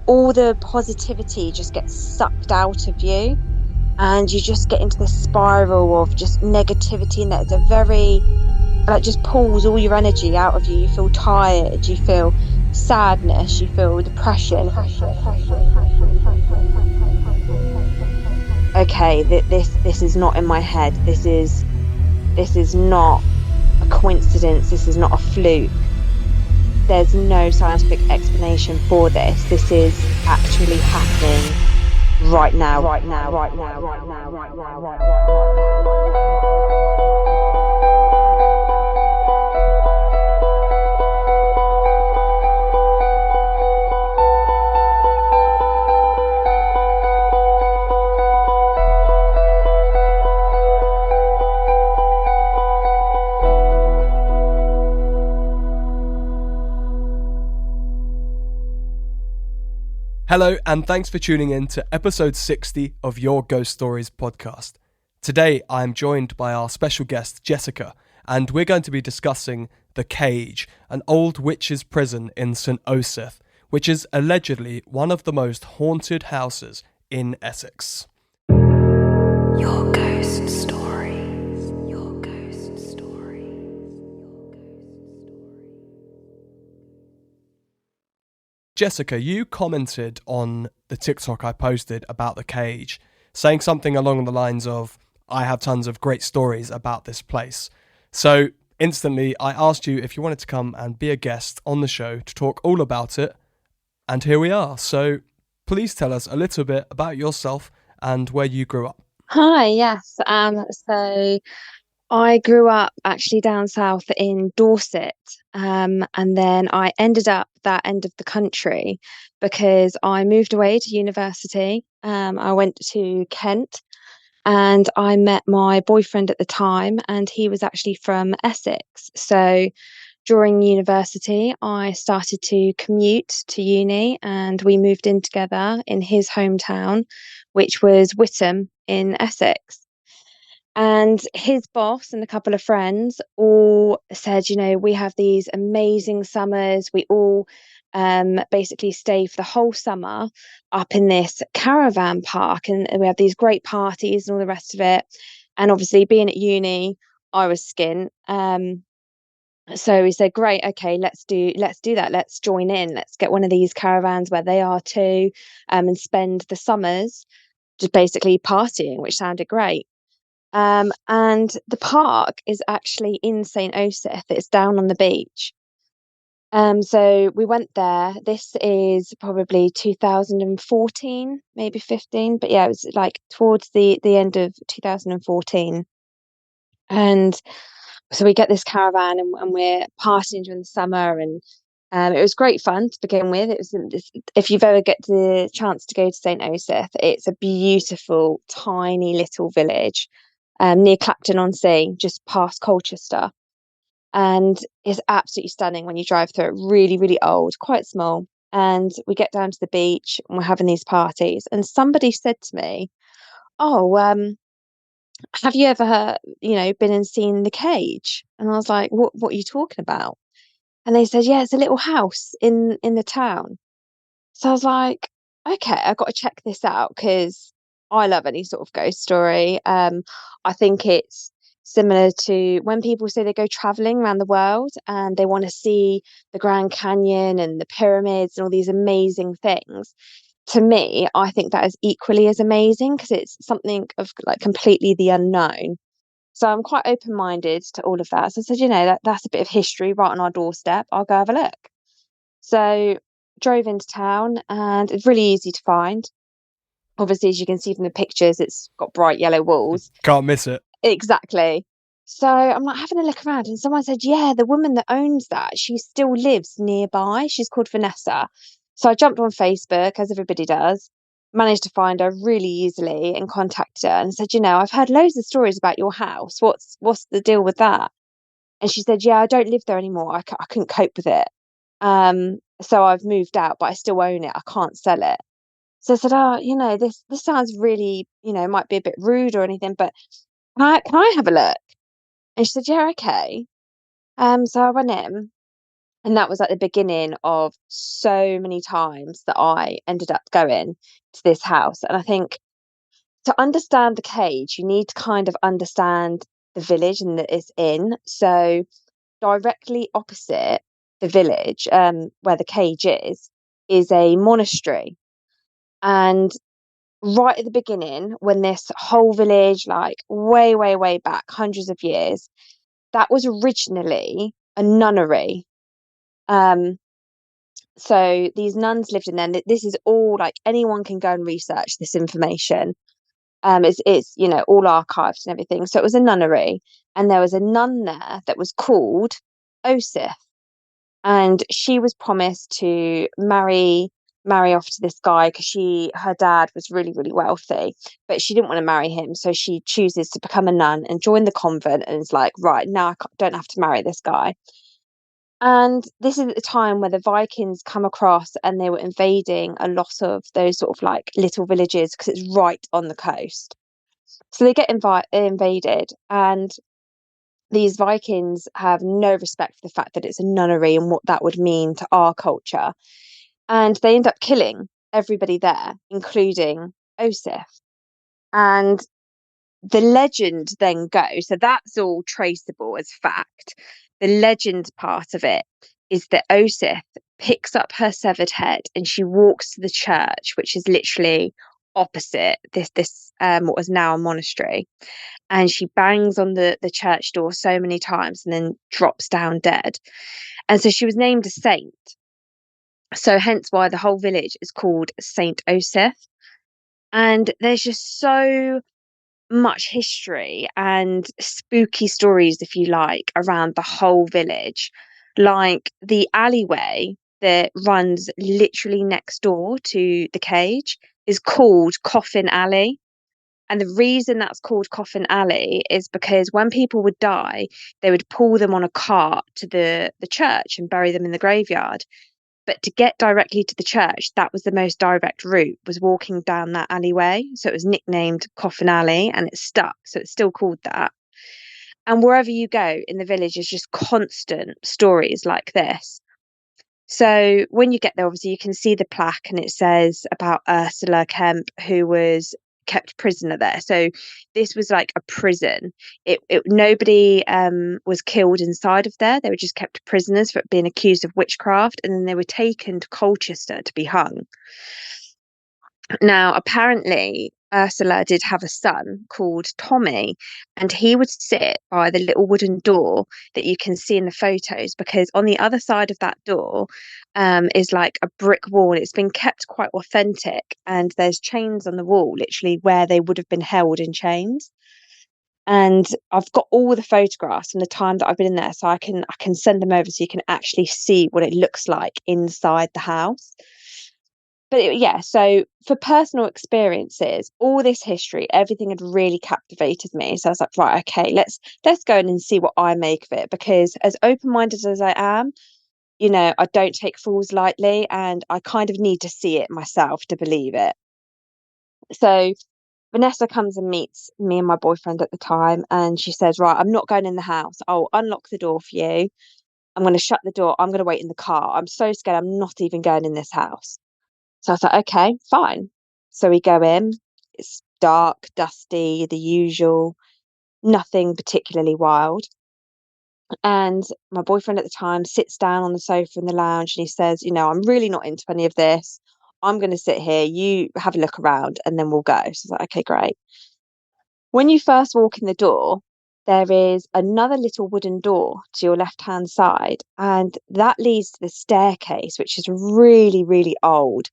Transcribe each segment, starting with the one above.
all the positivity just gets sucked out of you, and you just get into this spiral of just negativity, and that's a very like just pulls all your energy out of you. You feel tired, you feel sadness, you feel depression. Okay, this is not in my head. This is not a coincidence. This is not a fluke. There's no scientific explanation for this. This is actually happening right now, right now, right now, right now, right now, right now. Hello, and thanks for tuning in to episode 60 of Your Ghost Stories podcast. Today, I'm joined by our special guest, Jessica, and we're going to be discussing The Cage, an old witch's prison in St. Osyth, which is allegedly one of the most haunted houses in Essex. Your Ghost Stories. Your Ghost Stories. Jessica, you commented on the TikTok I posted about The Cage, saying something along the lines of, I have tons of great stories about this place. So instantly I asked you if you wanted to come and be a guest on the show to talk all about it. And here we are. So please tell us a little bit about yourself and where you grew up. Hi, yes. So I grew up actually down south in Dorset, and then I ended up that end of the country because I moved away to university. I went to Kent, and I met my boyfriend at the time, and he was actually from Essex. So during university, I started to commute to uni, and we moved in together in his hometown, which was Witham in Essex. And his boss and a couple of friends all said, we have these amazing summers. We all basically stay for the whole summer up in this caravan park, and we have these great parties and all the rest of it. And obviously, being at uni, I was skint. So we said, great, okay, let's do that. Let's join in. Let's get one of these caravans where they are too, and spend the summers just basically partying, which sounded great. And the park is actually in St. Osyth. It's down on the beach. So we went there. This is probably 2014, maybe 15, but yeah, it was like towards the end of 2014. And so we get this caravan, and we're partying during the summer, and it was great fun to begin with. If you've ever get the chance to go to St. Osyth, it's a beautiful, tiny little village near Clapton-on-Sea, just past Colchester. And it's absolutely stunning when you drive through it. Really, really old, quite small. And we get down to the beach, and we're having these parties. And somebody said to me, "Oh, have you ever, been and seen The Cage?" And I was like, "What are you talking about?" And they said, "Yeah, it's a little house in the town." So I was like, "Okay, I've got to check this out because I love any sort of ghost story." I think it's similar to when people say they go traveling around the world and they want to see the Grand Canyon and the pyramids and all these amazing things. To me, I think that is equally as amazing because it's something of like completely the unknown. So I'm quite open-minded to all of that. So I said, that's a bit of history right on our doorstep. I'll go have a look. So drove into town, and it's really easy to find. Obviously, as you can see from the pictures, it's got bright yellow walls. Can't miss it. Exactly. So I'm like having a look around, and someone said, yeah, the woman that owns that, she still lives nearby. She's called Vanessa. So I jumped on Facebook, as everybody does, managed to find her really easily and contacted her and said, I've heard loads of stories about your house. What's the deal with that? And she said, yeah, I don't live there anymore. I couldn't cope with it. So I've moved out, but I still own it. I can't sell it. So I said, oh, this sounds really, might be a bit rude or anything, but can I have a look? And she said, yeah, okay. So I went in, And that was like the beginning of so many times that I ended up going to this house. And I think to understand the cage, you need to kind of understand the village and that it's in. So directly opposite the village, where the cage is a monastery. And right at the beginning, when this whole village, like way, way, way back, hundreds of years, that was originally a nunnery. Um, so these nuns lived in there. And this is all like anyone can go and research this information. It's all archived and everything. So it was a nunnery, and there was a nun there that was called Osith, and she was promised to marry off to this guy because her dad was really, really wealthy, but she didn't want to marry him, so she chooses to become a nun and join the convent, and is like, right now don't have to marry this guy. And this is at the time where the Vikings come across, and they were invading a lot of those sort of like little villages because it's right on the coast. So they get invaded, and these Vikings have no respect for the fact that it's a nunnery and what that would mean to our culture. And they end up killing everybody there, including Osif. And the legend then goes, so that's all traceable as fact. The legend part of it is that Osith picks up her severed head and she walks to the church, which is literally opposite this what was now a monastery, and she bangs on the church door so many times and then drops down dead. And so she was named a saint. So hence why the whole village is called Saint Osith. And there's just so much history and spooky stories, if you like, around the whole village. Like the alleyway that runs literally next door to the cage is called Coffin Alley. And the reason that's called Coffin Alley is because when people would die, they would pull them on a cart to the church and bury them in the graveyard. But to get directly to the church, that was the most direct route, was walking down that alleyway. So it was nicknamed Coffin Alley, and it stuck. So it's still called that. And wherever you go in the village is just constant stories like this. So when you get there, obviously you can see the plaque, and it says about Ursula Kemp, who was kept prisoner there. So this was like a prison. Nobody was killed inside of there. They were just kept prisoners for being accused of witchcraft, and then they were taken to Colchester to be hung. Now, apparently, Ursula did have a son called Tommy, and he would sit by the little wooden door that you can see in the photos, because on the other side of that door is like a brick wall. It's been kept quite authentic, and there's chains on the wall, literally where they would have been held in chains. And I've got all the photographs from the time that I've been in there, so I can send them over so you can actually see what it looks like inside the house. But yeah, so for personal experiences, all this history, everything had really captivated me. So I was like, right, okay, let's go in and see what I make of it. Because as open-minded as I am, I don't take fools lightly, and I kind of need to see it myself to believe it. So Vanessa comes and meets me and my boyfriend at the time, and she says, right, I'm not going in the house. I'll unlock the door for you. I'm going to shut the door. I'm going to wait in the car. I'm so scared. I'm not even going in this house. So I was like, okay, fine. So we go in. It's dark, dusty, the usual, nothing particularly wild. And my boyfriend at the time sits down on the sofa in the lounge, and he says, I'm really not into any of this. I'm going to sit here. You have a look around and then we'll go. So I was like, okay, great. When you first walk in the door, there is another little wooden door to your left-hand side, and that leads to the staircase, which is really, really old.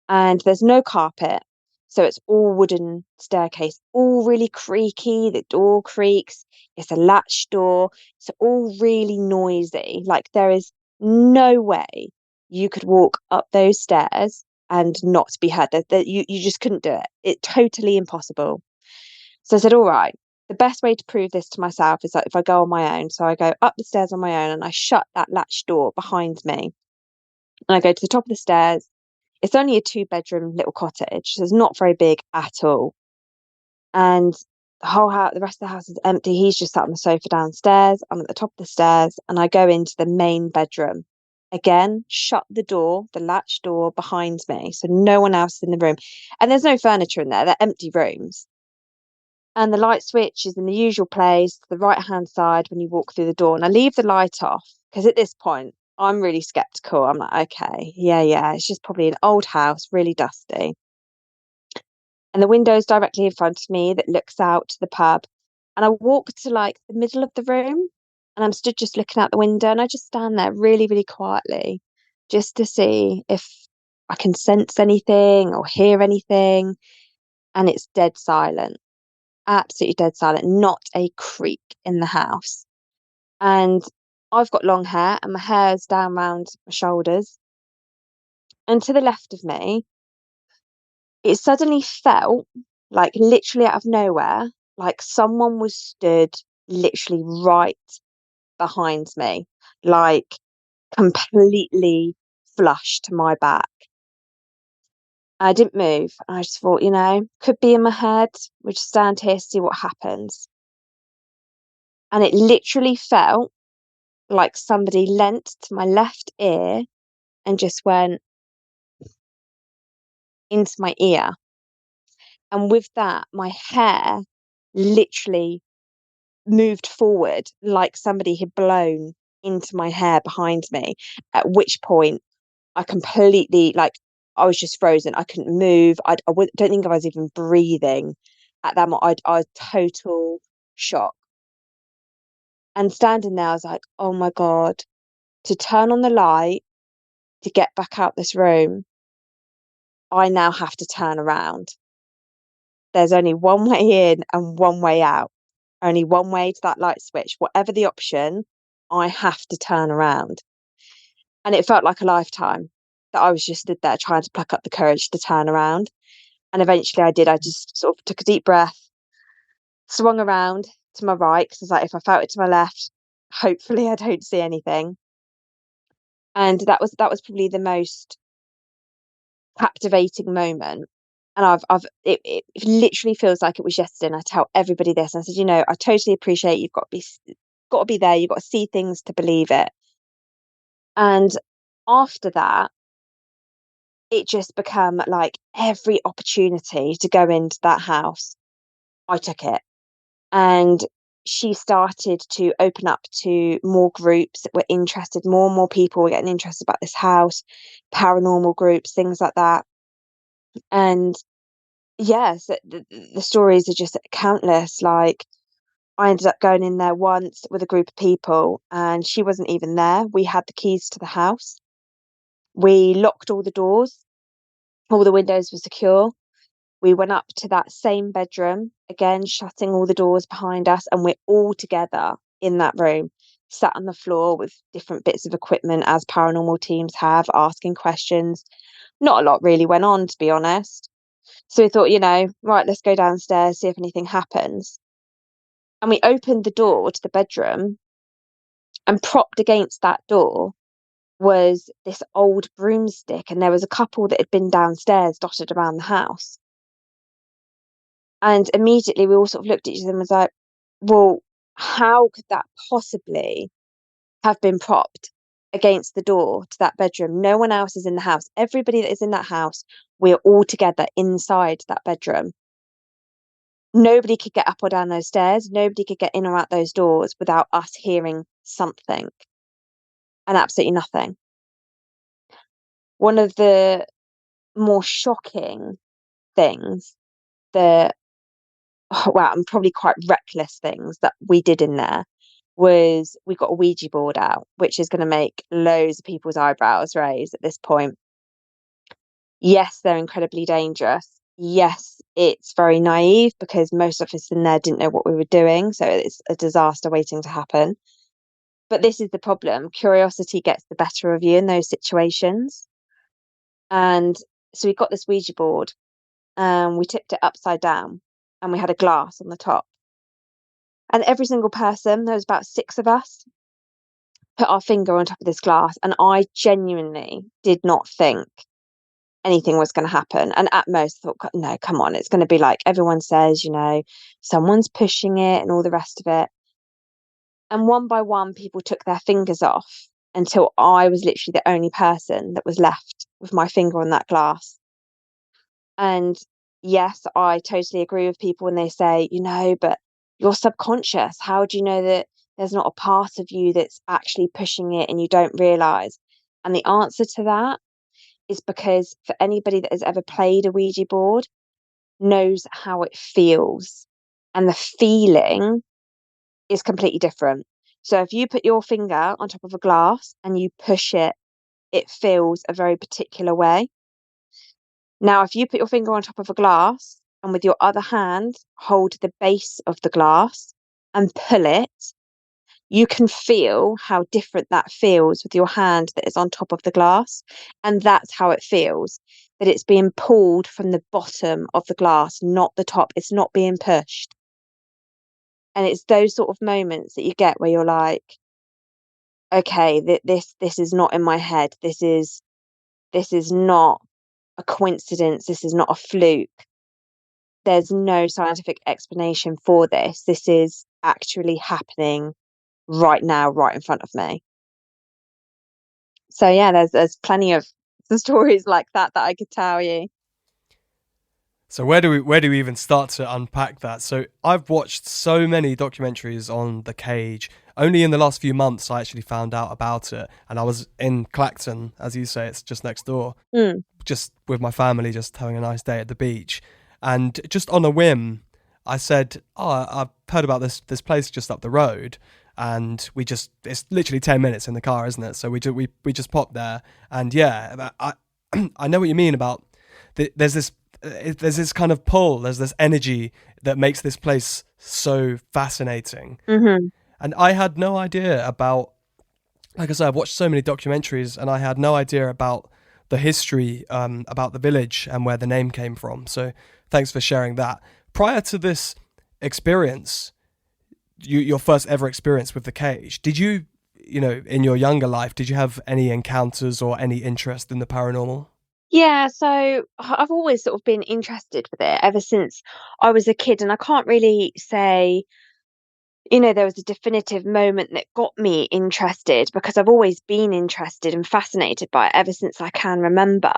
And there's no carpet, so it's all wooden staircase, all really creaky. The door creaks. It's a latch door. It's all really noisy. Like there is no way you could walk up those stairs and not be heard. That you just couldn't do it. It's totally impossible. So I said, all right, the best way to prove this to myself is that if I go on my own. So I go up the stairs on my own, and I shut that latch door behind me. And I go to the top of the stairs. It's only a 2-bedroom little cottage, so it's not very big at all. And the whole house, the rest of the house is empty. He's just sat on the sofa downstairs. I'm at the top of the stairs, and I go into the main bedroom. Again, shut the door, the latch door behind me, so no one else in the room. And there's no furniture in there, they're empty rooms. And the light switch is in the usual place, to the right hand side when you walk through the door. And I leave the light off because at this point, I'm really skeptical. I'm like, okay, yeah, it's just probably an old house, really dusty. And the window's directly in front of me that looks out to the pub. And I walk to like the middle of the room and I'm stood just looking out the window and I just stand there really, really quietly just to see if I can sense anything or hear anything. And it's dead silent, absolutely dead silent, not a creak in the house. And I've got long hair and my hair's down round my shoulders. And to the left of me, it suddenly felt like literally out of nowhere, like someone was stood literally right behind me, like completely flush to my back. I didn't move. I just thought, could be in my head. We'll just stand here, see what happens. And it literally felt like somebody leant to my left ear and just went into my ear. And with that, my hair literally moved forward like somebody had blown into my hair behind me, at which point I completely, like, I was just frozen. I couldn't move. Don't think I was even breathing at that moment. I was total shock. And standing there, I was like, oh my God, to turn on the light, to get back out this room, I now have to turn around. There's only one way in and one way out. Only one way to that light switch. Whatever the option, I have to turn around. And it felt like a lifetime that I was just stood there trying to pluck up the courage to turn around. And eventually I did. I just sort of took a deep breath, swung around to my right, because I was like, if I felt it to my left, hopefully I don't see anything. And that was probably the most captivating moment. And it literally feels like it was yesterday. And I tell everybody this. And I said, I totally appreciate you've got to be there. You've got to see things to believe it. And after that, it just became like every opportunity to go into that house, I took it. And she started to open up to more groups that were interested. More and more people were getting interested about this house, paranormal groups, things like that. And yes, the stories are just countless. Like, I ended up going in there once with a group of people and she wasn't even there. We had the keys to the house. We locked all the doors, all the windows were secure. We went up to that same bedroom, again, shutting all the doors behind us, and we're all together in that room, sat on the floor with different bits of equipment as paranormal teams have, asking questions. Not a lot really went on, to be honest. So we thought, right, let's go downstairs, see if anything happens. And we opened the door to the bedroom, and propped against that door was this old broomstick. And there was a couple that had been downstairs dotted around the house. And immediately we all sort of looked at each other and was like, well, how could that possibly have been propped against the door to that bedroom? No one else is in the house. Everybody that is in that house, we're all together inside that bedroom. Nobody could get up or down those stairs. Nobody could get in or out those doors without us hearing something. And absolutely nothing. One of the more shocking things that, and probably quite reckless things that we did in there was we got a Ouija board out, which is going to make loads of people's eyebrows raise at this point. Yes, they're incredibly dangerous. Yes, it's very naive because most of us in there didn't know what we were doing. So it's a disaster waiting to happen. But this is the problem. Curiosity gets the better of you in those situations. And so we got this Ouija board and we tipped it upside down and we had a glass on the top. And every single person, there was about 6 of us, put our finger on top of this glass. And I genuinely did not think anything was going to happen. And at most, I thought, no, come on, it's going to be like everyone says, someone's pushing it and all the rest of it. And one by one, people took their fingers off until I was literally the only person that was left with my finger on that glass. And yes, I totally agree with people when they say, but you're subconscious. How do you know that there's not a part of you that's actually pushing it and you don't realize? And the answer to that is because for anybody that has ever played a Ouija board knows how it feels. And the feeling is completely different. So if you put your finger on top of a glass and you push it, it feels a very particular way. Now, if you put your finger on top of a glass and with your other hand hold the base of the glass and pull it, you can feel how different that feels with your hand that is on top of the glass. And that's how it feels, that it's being pulled from the bottom of the glass, not the top. It's not being pushed. And it's those sort of moments that you get where you're like, okay, this is not in my head. This is not a coincidence. This is not a fluke. There's no scientific explanation for this. This is actually happening right now, right in front of me. So yeah, there's plenty of the stories like that I could tell you. So where do we even start to unpack that? So I've watched so many documentaries on the cage. Only in the last few months I actually found out about it, and I was in Clacton, as you say, it's just next door, Mm. just with my family, just having a nice day at the beach, and just on a whim, I said, "Oh, I've heard about this place just up the road." And it's literally 10 minutes in the car, isn't it? So we just popped there, and yeah, I know what you mean about there's this kind of pull, there's this energy that makes this place so fascinating. Mm-hmm. And I had no idea about, like I said, I've watched so many documentaries and I had no idea about the history, about the village and where the name came from. So thanks for sharing that. Prior to this experience, your first ever experience with the cage, did you, in your younger life, did you have any encounters or any interest in the paranormal? Yeah, so I've always sort of been interested with it ever since I was a kid, and I can't really say, there was a definitive moment that got me interested because I've always been interested and fascinated by it ever since I can remember.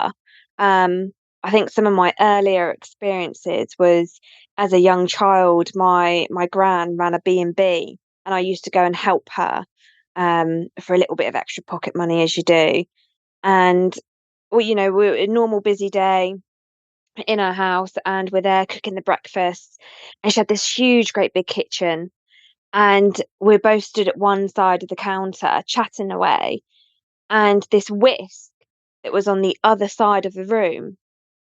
Um, I think some of my earlier experiences was as a young child, my gran ran a B&B and I used to go and help her for a little bit of extra pocket money as you do. And we're a normal busy day in our house and we're there cooking the breakfast. And she had this huge, great big kitchen and we both stood at one side of the counter chatting away, and this whisk that was on the other side of the room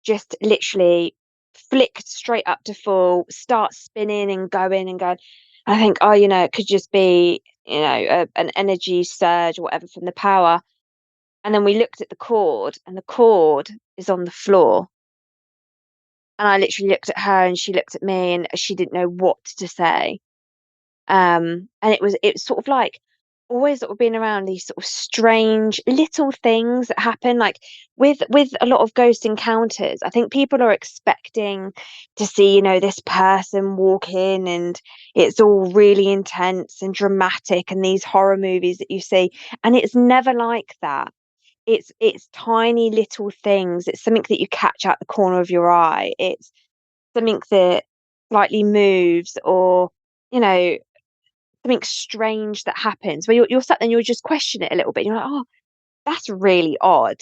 just literally flicked straight up to full, start spinning and going and going. I think, oh, it could just be, an energy surge or whatever from the power. And then we looked at the cord, and the cord is on the floor. And I literally looked at her, and she looked at me, and she didn't know what to say. And it was sort of like always sort of being around these sort of strange little things that happen, like with a lot of ghost encounters. I think people are expecting to see, this person walk in and it's all really intense and dramatic and these horror movies that you see, and it's never like that. It's tiny little things. It's something that you catch out the corner of your eye. It's something that slightly moves, or you know something strange that happens where you're sat there and you'll just question it a little bit. You're like, oh, that's really odd.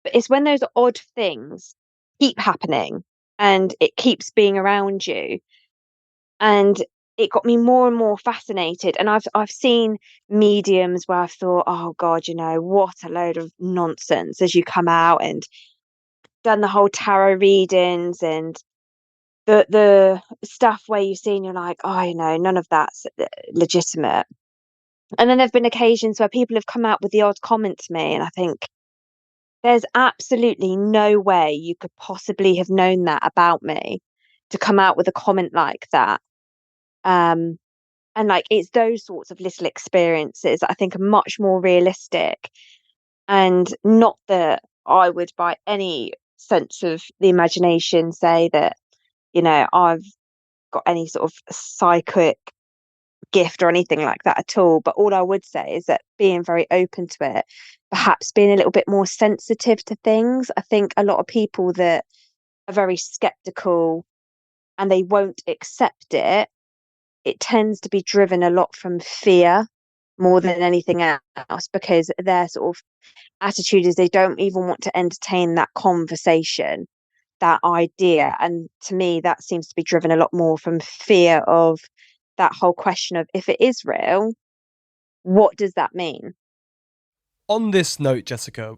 But it's when those odd things keep happening and it keeps being around you. And it got me more and more fascinated. And I've seen mediums where I've thought, oh God, what a load of nonsense as you come out, and done the whole tarot readings and the stuff where you see and you're like, oh, none of that's legitimate. And then there've been occasions where people have come out with the odd comment to me, and I think there's absolutely no way you could possibly have known that about me to come out with a comment like that. Um, and like it's those sorts of little experiences that I think are much more realistic, and not that I would by any sense of the imagination say that, I've got any sort of psychic gift or anything like that at all. But all I would say is that being very open to it, perhaps being a little bit more sensitive to things. I think a lot of people that are very skeptical and they won't accept it, it tends to be driven a lot from fear more than anything else, because their sort of attitude is they don't even want to entertain that conversation, that idea. And to me, that seems to be driven a lot more from fear of that whole question of, if it is real, what does that mean? On this note, Jessica,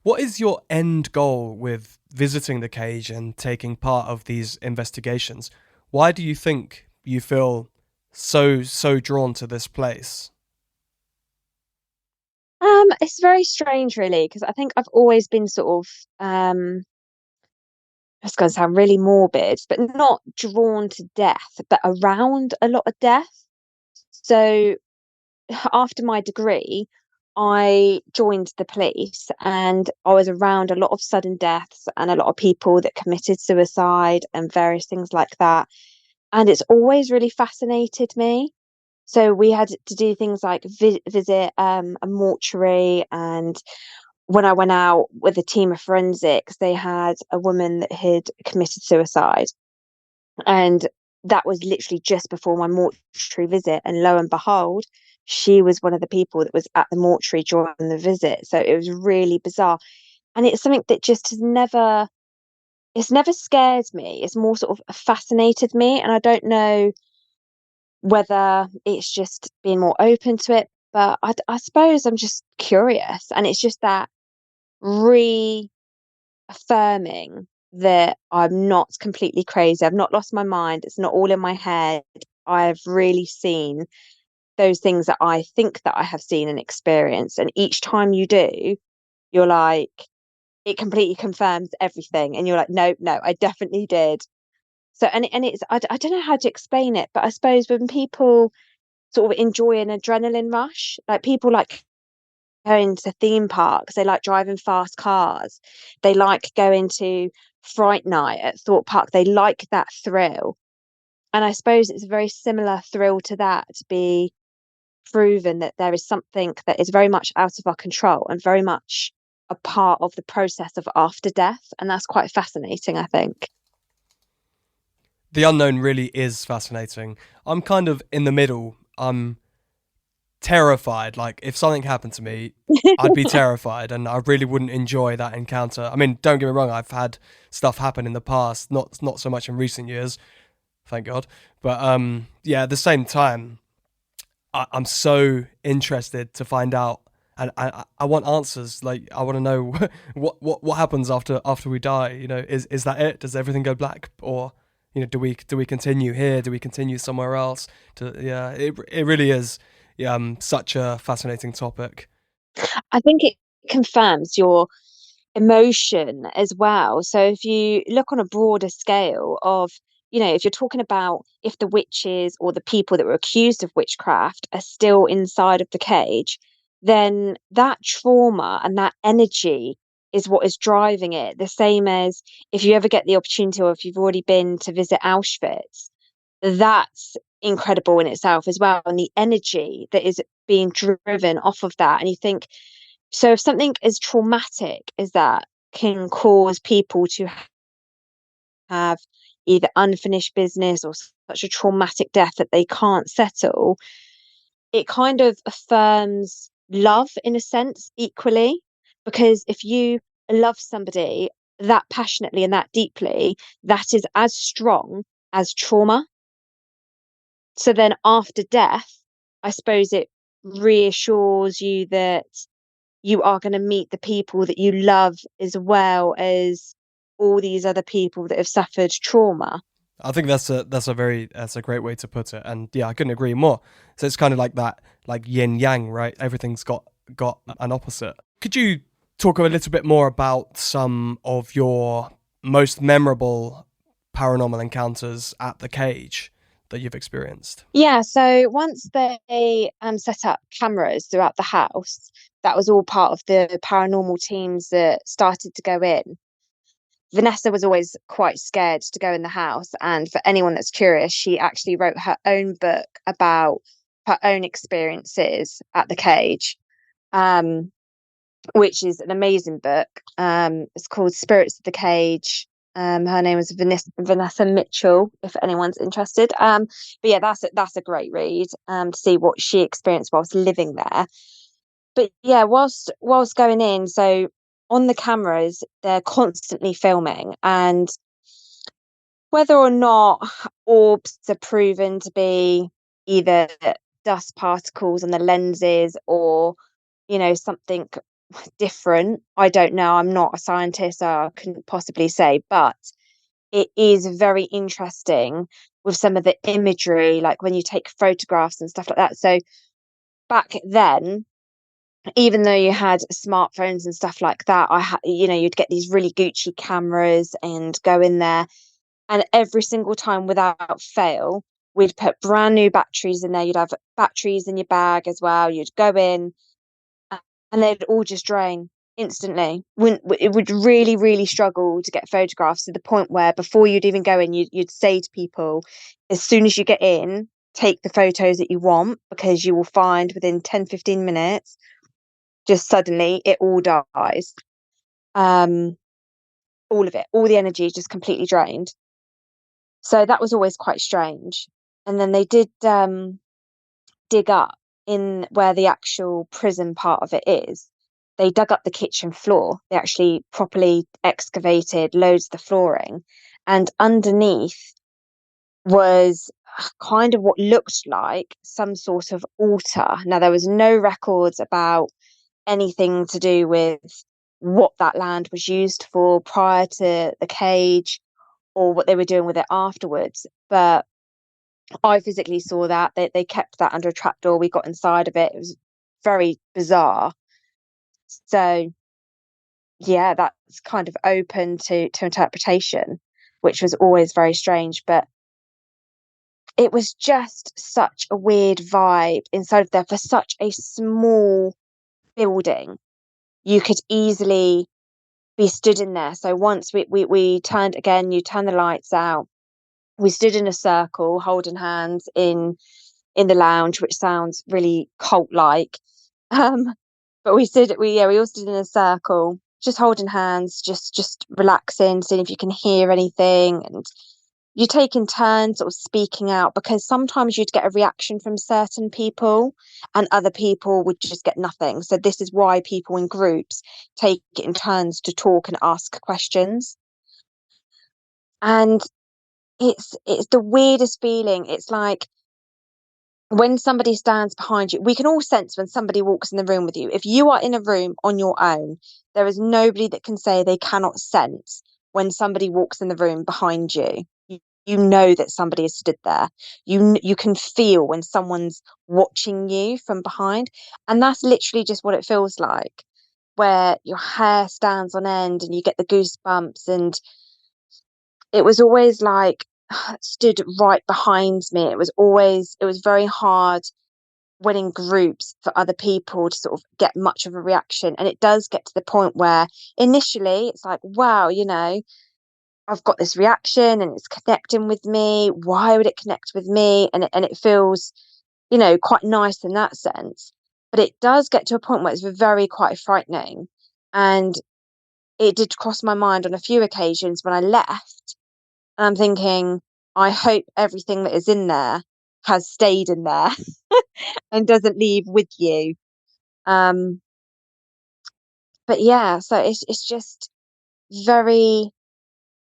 what is your end goal with visiting the cage and taking part of these investigations? Why do you think you feel so drawn to this place? It's very strange, really, because I think I've always been sort of it's going to sound really morbid, but not drawn to death, but around a lot of death. So after my degree, I joined the police and I was around a lot of sudden deaths and a lot of people that committed suicide and various things like that. And it's always really fascinated me. So we had to do things like visit a mortuary, and when I went out with a team of forensics, they had a woman that had committed suicide. And that was literally just before my mortuary visit. And lo and behold, she was one of the people that was at the mortuary during the visit. So it was really bizarre. And it's something that just has never, it's never scared me. It's more sort of fascinated me. And I don't know whether it's just being more open to it, but I suppose I'm just curious. And it's just that reaffirming that I'm not completely crazy. I've not lost my mind. It's not all in my head. I've really seen those things that I think that I have seen and experienced. And each time you do, you're like, it completely confirms everything. And you're like, no, no, I definitely did. So, and it's, I don't know how to explain it, but I suppose when people sort of enjoy an adrenaline rush, like people like going to theme parks, they like driving fast cars, they like going to Fright Night at Thorpe Park, they like that thrill. And I suppose it's a very similar thrill to that, to be proven that there is something that is very much out of our control and very much a part of the process of after death. And that's quite fascinating, I think. The unknown really is fascinating. I'm kind of in the middle. I'm terrified. Like, if something happened to me, I'd be terrified and I really wouldn't enjoy that encounter. I mean, don't get me wrong, I've had stuff happen in the past, not so much in recent years, thank God. But yeah, at the same time, I'm so interested to find out, and I want answers. Like, I want to know what happens after we die. You know, is that it? Does everything go black, or do we continue here? Do we continue somewhere else? Yeah, it really is. Yeah, such a fascinating topic. I think it confirms your emotion as well. So if you look on a broader scale of, if you're talking about if the witches or the people that were accused of witchcraft are still inside of the cage, then that trauma and that energy is what is driving it. The same as if you ever get the opportunity, or if you've already been to visit Auschwitz, that's incredible in itself as well. And the energy that is being driven off of that. And you think, so if something as traumatic as that can cause people to have either unfinished business or such a traumatic death that they can't settle, it kind of affirms love in a sense equally. Because if you love somebody that passionately and that deeply, that is as strong as trauma. So then after death, I suppose it reassures you that you are going to meet the people that you love, as well as all these other people that have suffered trauma. I think that's a great way to put it, and yeah, I couldn't agree more. So it's kind of like that, like yin yang, right? Everything's got an opposite. Could you talk a little bit more about some of your most memorable paranormal encounters at the cage that you've experienced? Yeah, so once they set up cameras throughout the house, that was all part of the paranormal teams that started to go in. Vanessa was always quite scared to go in the house. And for anyone that's curious, she actually wrote her own book about her own experiences at the cage, um, which is an amazing book. It's called Spirits of the Cage. Her name was Vanessa Mitchell, if anyone's interested. But yeah, that's a great read. To see what she experienced whilst living there. But yeah, whilst going in, so on the cameras, they're constantly filming, and whether or not orbs are proven to be either dust particles on the lenses or, something different, I don't know. I'm not a scientist, so I couldn't possibly say, but it is very interesting with some of the imagery, like when you take photographs and stuff like that. So back then, even though you had smartphones and stuff like that, you'd get these really Gucci cameras and go in there, and every single time without fail, we'd put brand new batteries in there. You'd have batteries in your bag as well. You'd go in, and they'd all just drain instantly. It would really, really struggle to get photographs, to the point where before you'd even go in, you'd say to people, as soon as you get in, take the photos that you want, because you will find within 10-15 minutes, just suddenly it all dies. Um, all of it, all the energy just completely drained. So that was always quite strange. And then they did dig up in where the actual prison part of it is. They dug up the kitchen floor. They actually properly excavated loads of the flooring. And underneath was kind of what looked like some sort of altar. Now, there was no records about anything to do with what that land was used for prior to the cage, or what they were doing with it afterwards. But I physically saw that they kept that under a trapdoor. We got inside of it. It was very bizarre. So yeah, that's kind of open to interpretation, which was always very strange. But it was just such a weird vibe inside of there for such a small building. You could easily be stood in there. So once we turned again, you turn the lights out. We stood in a circle, holding hands in the lounge, which sounds really cult-like. Um, but we all stood in a circle, just holding hands, just relaxing, seeing if you can hear anything, and you take in turns sort of speaking out, because sometimes you'd get a reaction from certain people and other people would just get nothing. So this is why people in groups take it in turns to talk and ask questions. And it's the weirdest feeling. It's like when somebody stands behind you, we can all sense when somebody walks in the room with you. If you are in a room on your own, there is nobody that can say they cannot sense when somebody walks in the room behind you. You know that somebody has stood there. You can feel when someone's watching you from behind, and that's literally just what it feels like, where your hair stands on end and you get the goosebumps. And it was always like stood right behind me. It was very hard when in groups for other people to sort of get much of a reaction. And it does get to the point where initially it's like, wow, I've got this reaction and it's connecting with me. Why would it connect with me? And it feels, quite nice in that sense. But it does get to a point where it's very quite frightening. And it did cross my mind on a few occasions when I left. And I'm thinking, I hope everything that is in there has stayed in there and doesn't leave with you. Um, but yeah, so it's just very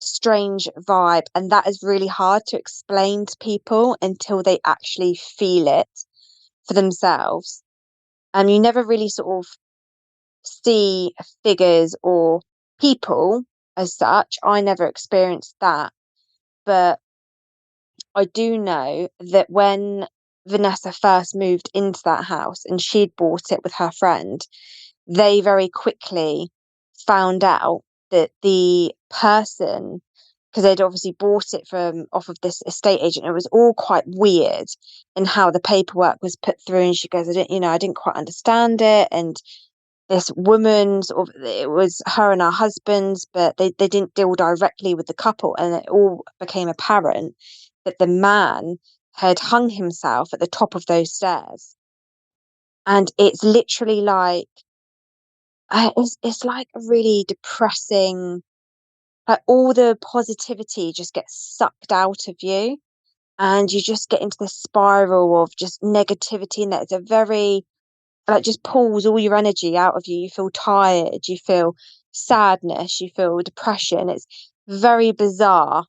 strange vibe, and that is really hard to explain to people until they actually feel it for themselves. And you never really sort of see figures or people as such. I never experienced that, but I do know that when Vanessa first moved into that house and she'd bought it with her friend, they very quickly found out that the person, because they'd obviously bought it from off of this estate agent, it was all quite weird in how the paperwork was put through. And she goes, I didn't quite understand it. And this woman, sort of, it was her and her husband, but they didn't deal directly with the couple. And it all became apparent that the man had hung himself at the top of those stairs. And it's literally like, it's like a really depressing, like all the positivity just gets sucked out of you. And you just get into this spiral of just negativity. And that's a very, like, just pulls all your energy out of you. You feel tired, you feel sadness, you feel depression. It's very bizarre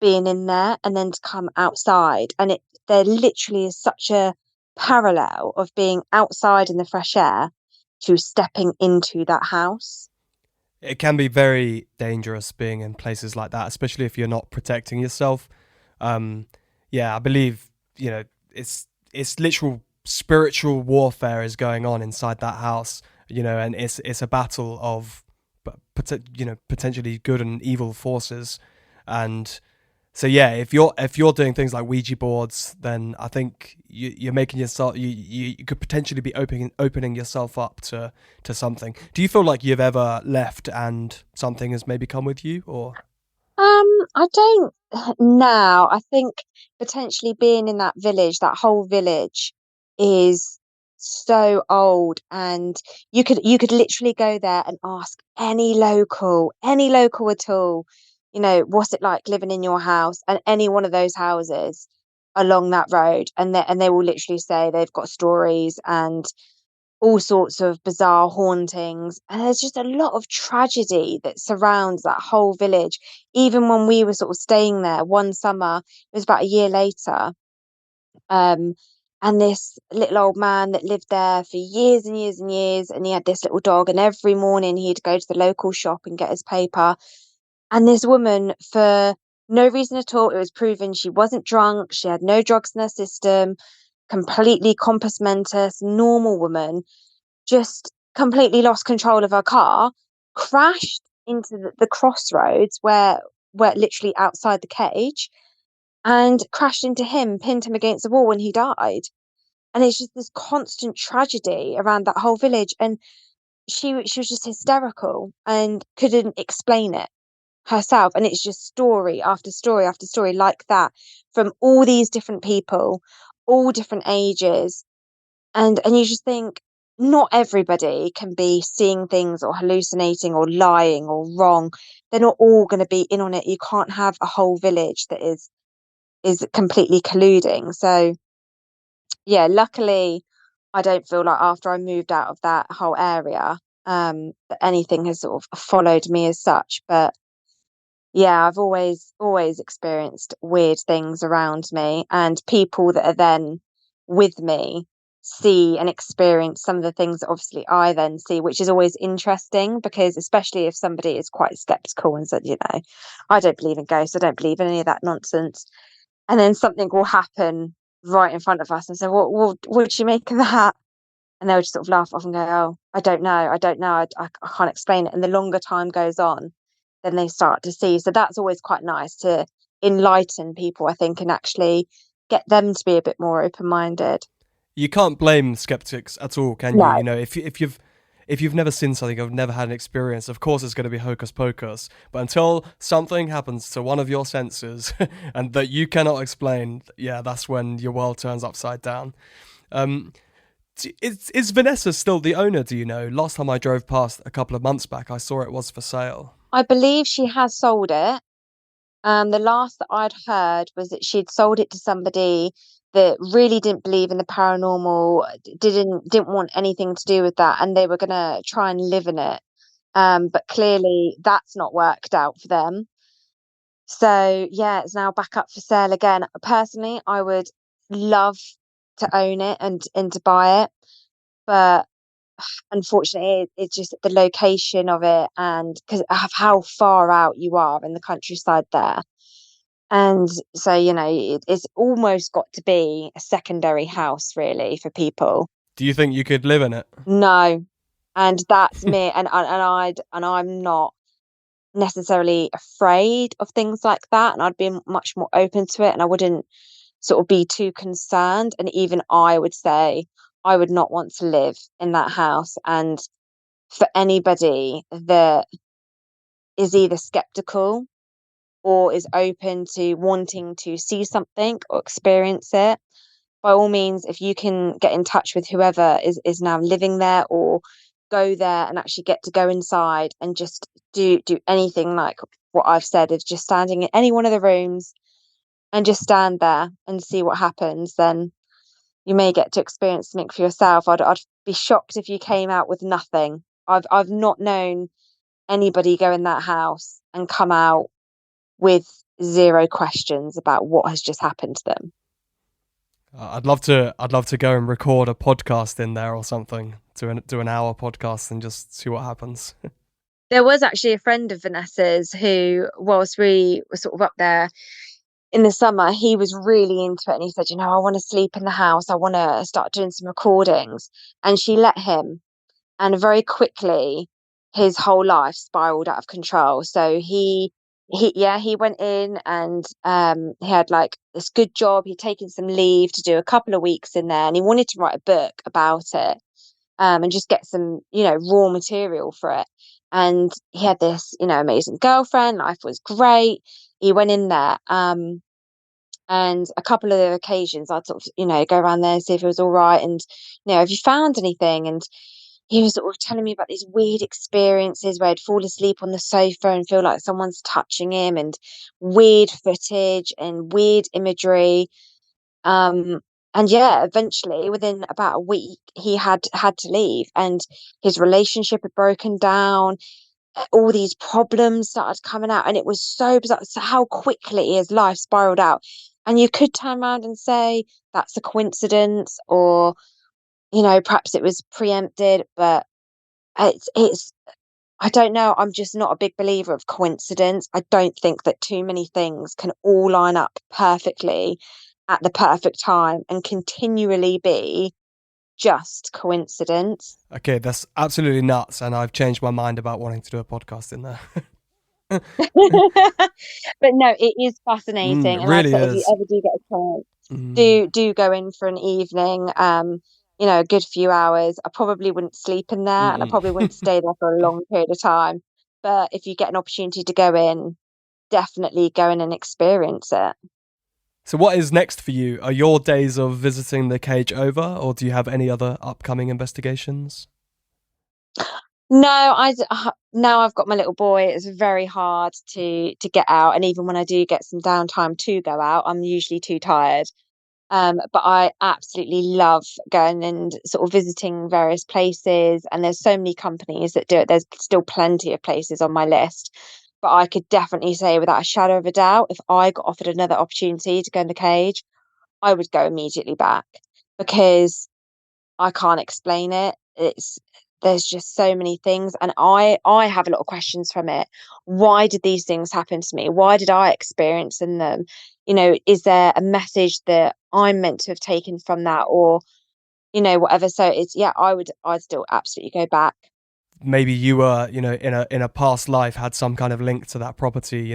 being in there and then to come outside. And there literally is such a parallel of being outside in the fresh air to stepping into that house. It can be very dangerous being in places like that, especially if you're not protecting yourself. Um, yeah, I believe it's literal spiritual warfare is going on inside that house. And it's a battle of, potentially good and evil forces, and so yeah, if you're doing things like Ouija boards, then I think you're making yourself you could potentially be opening yourself up to something. Do you feel like you've ever left and something has maybe come with you, or? I don't now. I think potentially being in that village, that whole village is so old, and you could literally go there and ask any local at all, what's it like living in your house, and any one of those houses along that road, and they will literally say they've got stories and all sorts of bizarre hauntings. And there's just a lot of tragedy that surrounds that whole village. Even when we were sort of staying there one summer, it was about a year later. Um, and this little old man that lived there for years and years and years, and he had this little dog, and every morning he'd go to the local shop and get his paper. And this woman, for no reason at all, it was proven she wasn't drunk, she had no drugs in her system, completely compos mentis, normal woman, just completely lost control of her car, crashed into the crossroads where literally outside the cage, and crashed into him, pinned him against the wall, and he died. And it's just this constant tragedy around that whole village. And she was just hysterical and couldn't explain it herself. And it's just story after story after story like that from all these different people, all different ages, and you just think not everybody can be seeing things or hallucinating or lying or wrong. They're not all going to be in on it. You can't have a whole village that is completely colluding. So yeah, luckily I don't feel like after I moved out of that whole area that anything has sort of followed me as such. But yeah, I've always experienced weird things around me, and people that are then with me see and experience some of the things that obviously I then see, which is always interesting because especially if somebody is quite skeptical and said, I don't believe in ghosts, I don't believe in any of that nonsense, and then something will happen right in front of us and say, what did you make of that? And they'll just sort of laugh off and go, oh, I don't know, I can't explain it. And the longer time goes on, then they start to see. So that's always quite nice to enlighten people, I think, and actually get them to be a bit more open-minded. You can't blame skeptics at all, can you? No. If you've never seen something, or never had an experience, of course it's going to be hocus pocus. But until something happens to one of your senses and that you cannot explain, yeah, that's when your world turns upside down. Um, is Vanessa still the owner? Do you know? Last time I drove past a couple of months back, I saw it was for sale. I believe she has sold it. The last that I'd heard was that she'd sold it to somebody that really didn't believe in the paranormal, didn't want anything to do with that, and they were gonna try and live in it. But clearly that's not worked out for them. So yeah, it's now back up for sale again. Personally, I would love to own it and to buy it, but unfortunately, it's just the location of it, and because of how far out you are in the countryside there. And so, it's almost got to be a secondary house, really, for people. Do you think you could live in it? No, and that's me, and I'm not necessarily afraid of things like that, and I'd be much more open to it, and I wouldn't sort of be too concerned. And even I would say I would not want to live in that house. And for anybody that is either skeptical or is open to wanting to see something or experience it, by all means, if you can get in touch with whoever is now living there, or go there and actually get to go inside and just do anything like what I've said, is just standing in any one of the rooms and just stand there and see what happens, then you may get to experience something for yourself. I'd be shocked if you came out with nothing. I've not known anybody go in that house and come out with zero questions about what has just happened to them. I'd love to go and record a podcast in there or something, do an hour podcast and just see what happens. There was actually a friend of Vanessa's who, whilst we were sort of up there in the summer, he was really into it, and he said, I want to sleep in the house. I want to start doing some recordings. And she let him. And very quickly, his whole life spiraled out of control. So he went in, and he had like this good job. He'd taken some leave to do a couple of weeks in there, and he wanted to write a book about it, and just get some, raw material for it. And he had this, amazing girlfriend. Life was great. He went in there, and a couple of the occasions I'd sort of, go around there and see if it was all right, and have you found anything? And he was sort of telling me about these weird experiences where I'd fall asleep on the sofa and feel like someone's touching him, and weird footage and weird imagery. And yeah, eventually within about a week, he had to leave, and his relationship had broken down. All these problems started coming out, and it was so bizarre. So how quickly his life spiraled out. And you could turn around and say that's a coincidence, or perhaps it was preempted, but it's I don't know. I'm just not a big believer of coincidence. I don't think that too many things can all line up perfectly at the perfect time and continually be just coincidence. Okay, that's absolutely nuts, and I've changed my mind about wanting to do a podcast in there. But no, it is fascinating, and like I really said, if you is. ever do get a chance, do go in for an evening, a good few hours. I probably wouldn't sleep in there, and I probably wouldn't stay there for a long period of time, but if you get an opportunity to go in, definitely go in and experience it. So what is next for you? Are your days of visiting the cage over, or do you have any other upcoming investigations? No, now I've got my little boy. It's very hard to get out, and even when I do get some downtime to go out, I'm usually too tired. But I absolutely love going and sort of visiting various places, and there's so many companies that do it. There's still plenty of places on my list, but I could definitely say without a shadow of a doubt, if I got offered another opportunity to go in the cage, I would go immediately back, because I can't explain it. There's just so many things, and I have a lot of questions from it. Why did these things happen to me? Why did I experience in them? Is there a message that I'm meant to have taken from that, or whatever? So I'd still absolutely go back. Maybe you were, in a past life had some kind of link to that property,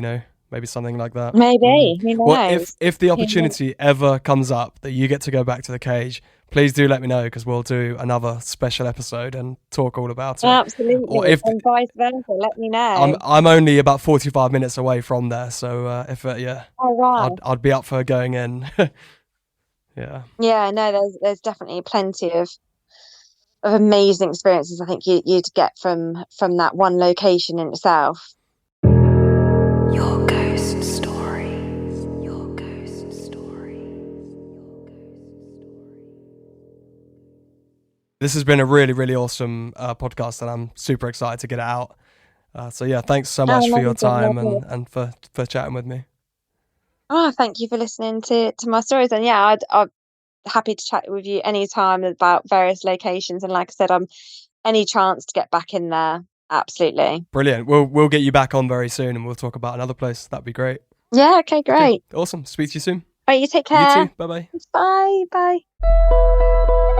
maybe something like that. Maybe, who Well, knows? if the Who knows? opportunity ever comes up that you get to go back to the cage, please do let me know, because we'll do another special episode and talk all about it. Or Absolutely, if and vice versa. Let me know. I'm only about 45 minutes away from there, so if Oh wow. I'd be up for going in. Yeah. Yeah, no, there's definitely plenty of amazing experiences I think you'd get from that one location in itself. Your ghost stories. Your ghost stories. This has been a really, really awesome podcast, and I'm super excited to get it out. So yeah, thanks so much for your time and for chatting with me. Oh, thank you for listening to my stories. And yeah, I'd happy to chat with you anytime about various locations. And like I said, I'm any chance to get back in there. Absolutely. Brilliant. We'll get you back on very soon, and we'll talk about another place. That'd be great. Yeah, okay, great. Okay, awesome. Speak to you soon. All right, you take care. You too. Bye-bye. Bye. Bye.